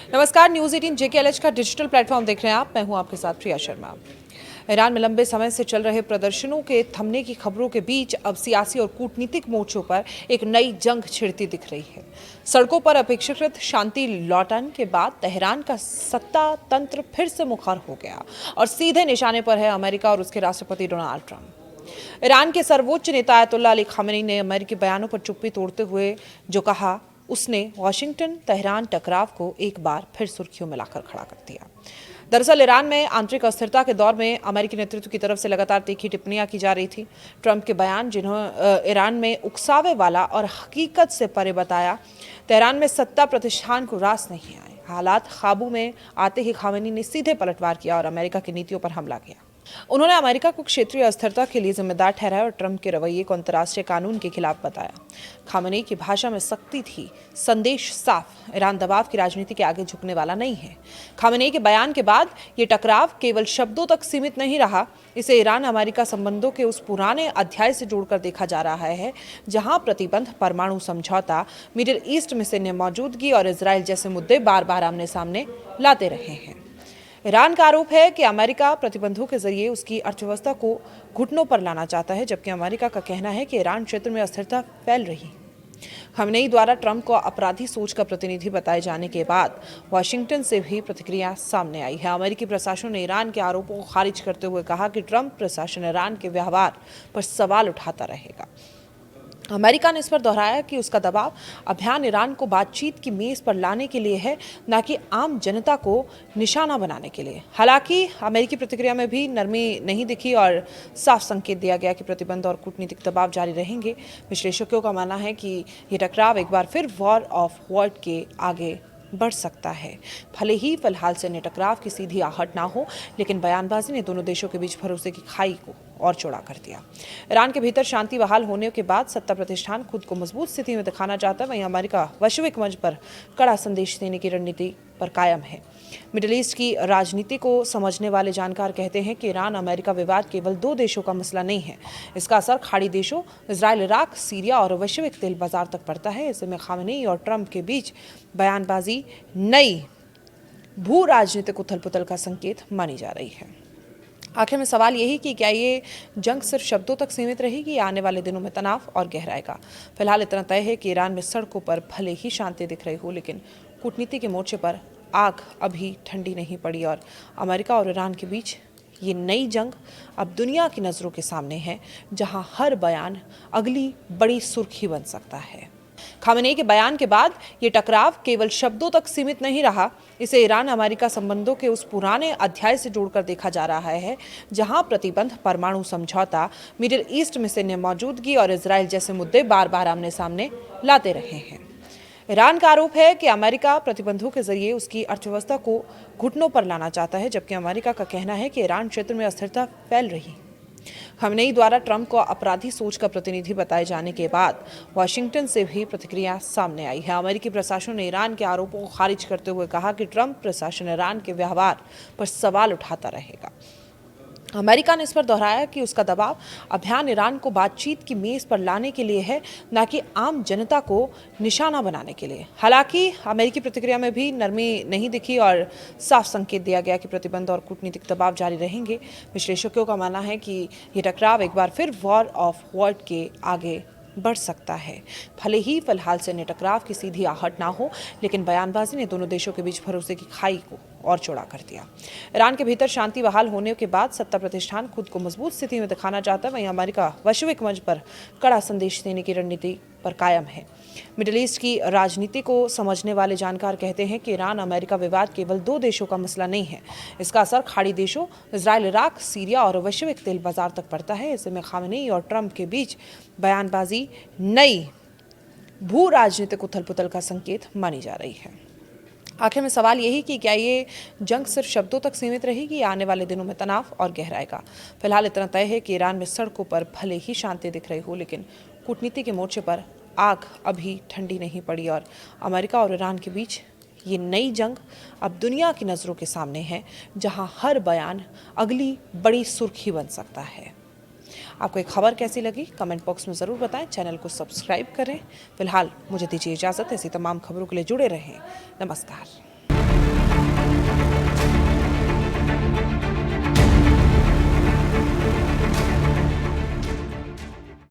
नमस्कार, news 18 JKLH का digital platform देख रहे हैं आप। मैं हूं आपके साथ प्रिया शर्मा। ईरान में लंबे समय से चल रहे प्रदर्शनों के थमने की खबरों के बीच अब सियासी और कूटनीतिक मोर्चों पर एक नई जंग छिड़ती दिख रही है। सड़कों पर अपेक्षाकृत शांति लौटने के बाद तेहरान का सत्ता तंत्र फिर से मुखर हो गया और सीधे निशाने पर है अमेरिका और उसके राष्ट्रपति डोनाल्ड ट्रंप। ईरान के सर्वोच्च नेता आयतुल्लाह अली खामेनी ने अमेरिकी बयानों पर चुप्पी तोड़ते हुए जो कहा, उसने वाशिंगटन तेहरान टकराव को एक बार फिर सुर्खियों में लाकर खड़ा कर दिया। दरअसल ईरान में आंतरिक अस्थिरता के दौर में अमेरिकी नेतृत्व की तरफ से लगातार तीखी टिप्पणियां की जा रही थी। ट्रंप के बयान, जिन्होंने ईरान में उकसावे वाला और हकीकत से परे बताया, तेहरान में सत्ता प्रतिष्ठान को रास नहीं आए। हालात काबू में आते ही खामेनी ने सीधे पलटवार किया और अमेरिका की नीतियों पर हमला किया। उन्होंने अमेरिका को क्षेत्रीय अस्थिरता के लिए जिम्मेदार ठहराया और ट्रंप के रवैये को अंतर्राष्ट्रीय कानून के खिलाफ बताया। खामेनी की भाषा में सख्ती थी, संदेश साफ, ईरान दबाव की राजनीति के आगे झुकने वाला नहीं है। खामेनी के बयान के बाद ये टकराव केवल शब्दों तक सीमित नहीं रहा, इसे ईरान अमेरिका संबंधों के उस पुराने अध्याय से जोड़कर देखा जा रहा है जहां प्रतिबंध, परमाणु समझौता, मिडिल ईस्ट में सैन्य मौजूदगी और इजराइल जैसे मुद्दे बार बार आमने सामने लाते रहे हैं। ईरान का आरोप है कि अमेरिका प्रतिबंधों के जरिए उसकी अर्थव्यवस्था को घुटनों पर लाना चाहता है, जबकि अमेरिका का कहना है कि ईरान क्षेत्र में अस्थिरता फैल रही। खामेनी द्वारा ट्रंप को अपराधी सोच का प्रतिनिधि बताए जाने के बाद वाशिंगटन से भी प्रतिक्रिया सामने आई है। अमेरिकी प्रशासन ने ईरान के आरोपों को खारिज करते हुए कहा कि ट्रंप प्रशासन ईरान के व्यवहार पर सवाल उठाता रहेगा। अमेरिका ने इस पर दोहराया कि उसका दबाव अभियान ईरान को बातचीत की मेज पर लाने के लिए है, न कि आम जनता को निशाना बनाने के लिए। हालांकि अमेरिकी प्रतिक्रिया में भी नरमी नहीं दिखी और साफ संकेत दिया गया कि प्रतिबंध और कूटनीतिक दबाव जारी रहेंगे। विश्लेषकों का मानना है कि ये टकराव एक बार फिर वॉर ऑफ वर्ड के आगे बढ़ सकता है। भले ही फिलहाल सैन्य टकराव की सीधी आहट ना हो, लेकिन बयानबाजी ने दोनों देशों के बीच भरोसे की खाई को और चौड़ा कर दिया। ईरान के भीतर शांति बहाल होने के बाद सत्ता प्रतिष्ठान खुद को मजबूत स्थिति में दिखाना चाहता है, वहीं अमेरिका वैश्विक मंच पर कड़ा संदेश देने की रणनीति पर कायम है। मिडिल ईस्ट की राजनीति को समझने वाले जानकार कहते हैं कि ईरान अमेरिका विवाद केवल दो देशों का मसला नहीं है। इसका असर खाड़ी देशों इजराइल, इराक, सीरिया और वैश्विक तेल बाजार तक पड़ता है। ऐसे में खामेनी और ट्रंप के बीच बयानबाजी नई भू राजनीतिक उथल पुथल का संकेत मानी जा रही है। आखिर में सवाल यही कि क्या ये जंग सिर्फ शब्दों तक सीमित रहेगी या आने वाले दिनों में तनाव और गहराएगा। फिलहाल इतना तय है कि ईरान में सड़कों पर भले ही शांति दिख रही हो, लेकिन कूटनीति के मोर्चे पर आग अभी ठंडी नहीं पड़ी और अमेरिका और ईरान के बीच ये नई जंग अब दुनिया की नज़रों के सामने है, जहां हर बयान अगली बड़ी सुर्खी बन सकता है। खामेनी के बयान के बाद ये टकराव केवल शब्दों तक सीमित नहीं रहा, इसे ईरान अमेरिका संबंधों के उस पुराने अध्याय से जोड़कर देखा जा रहा है जहां प्रतिबंध, परमाणु समझौता, मिडिल ईस्ट में सैन्य मौजूदगी और इजराइल जैसे मुद्दे बार बार आमने सामने लाते रहे हैं। ईरान का आरोप है कि अमेरिका प्रतिबंधों के जरिए उसकी अर्थव्यवस्था को घुटनों पर लाना चाहता है, जबकि अमेरिका का कहना है कि ईरान क्षेत्र में अस्थिरता फैल रही। खामेनी द्वारा ट्रंप को अपराधी सोच का प्रतिनिधि बताए जाने के बाद वाशिंगटन से भी प्रतिक्रिया सामने आई है। अमेरिकी प्रशासन ने ईरान के आरोपों को खारिज करते हुए कहा कि ट्रंप प्रशासन ईरान के व्यवहार पर सवाल उठाता रहेगा। अमेरिका ने इस पर दोहराया कि उसका दबाव अभियान ईरान को बातचीत की मेज पर लाने के लिए है, न कि आम जनता को निशाना बनाने के लिए। हालांकि अमेरिकी प्रतिक्रिया में भी नरमी नहीं दिखी और साफ संकेत दिया गया कि प्रतिबंध और कूटनीतिक दबाव जारी रहेंगे। विश्लेषकों का मानना है कि ये टकराव एक बार फिर वॉर ऑफ वर्ड के आगे बढ़ सकता है। भले ही फिलहाल सैन्य टकराव की सीधी आहट ना हो, लेकिन बयानबाजी ने दोनों देशों के बीच भरोसे की खाई को और चौड़ा कर दिया। ईरान के भीतर शांति बहाल होने के बाद सत्ता प्रतिष्ठान खुद को मजबूत स्थिति में दिखाना चाहता है, वहीं अमेरिका वैश्विक मंच पर कड़ा संदेश देने की रणनीति पर कायम है। मिडिल ईस्ट की राजनीति को समझने वाले जानकार कहते हैं कि ईरान अमेरिका विवाद केवल दो देशों का मसला नहीं है। इसका असर खाड़ी देशों इजराइल, इराक, सीरिया और वैश्विक तेल बाजार तक पड़ता है। ऐसे में खामेनी और ट्रंप के बीच बयानबाजी नई भू राजनीतिक उथल पुथल का संकेत मानी जा रही है। आखिर में सवाल यही कि क्या ये जंग सिर्फ शब्दों तक सीमित रहेगी या आने वाले दिनों में तनाव और गहराएगा। फिलहाल इतना तय है कि ईरान में सड़कों पर भले ही शांति दिख रही हो, लेकिन कूटनीति के मोर्चे पर आग अभी ठंडी नहीं पड़ी और अमेरिका और ईरान के बीच ये नई जंग अब दुनिया की नज़रों के सामने है, जहां हर बयान अगली बड़ी सुर्खी बन सकता है। आपको एक खबर कैसी लगी कमेंट बॉक्स में ज़रूर बताएं। चैनल को सब्सक्राइब करें। फिलहाल मुझे दीजिए इजाज़त। ऐसी तमाम खबरों के लिए जुड़े रहें। नमस्कार। है।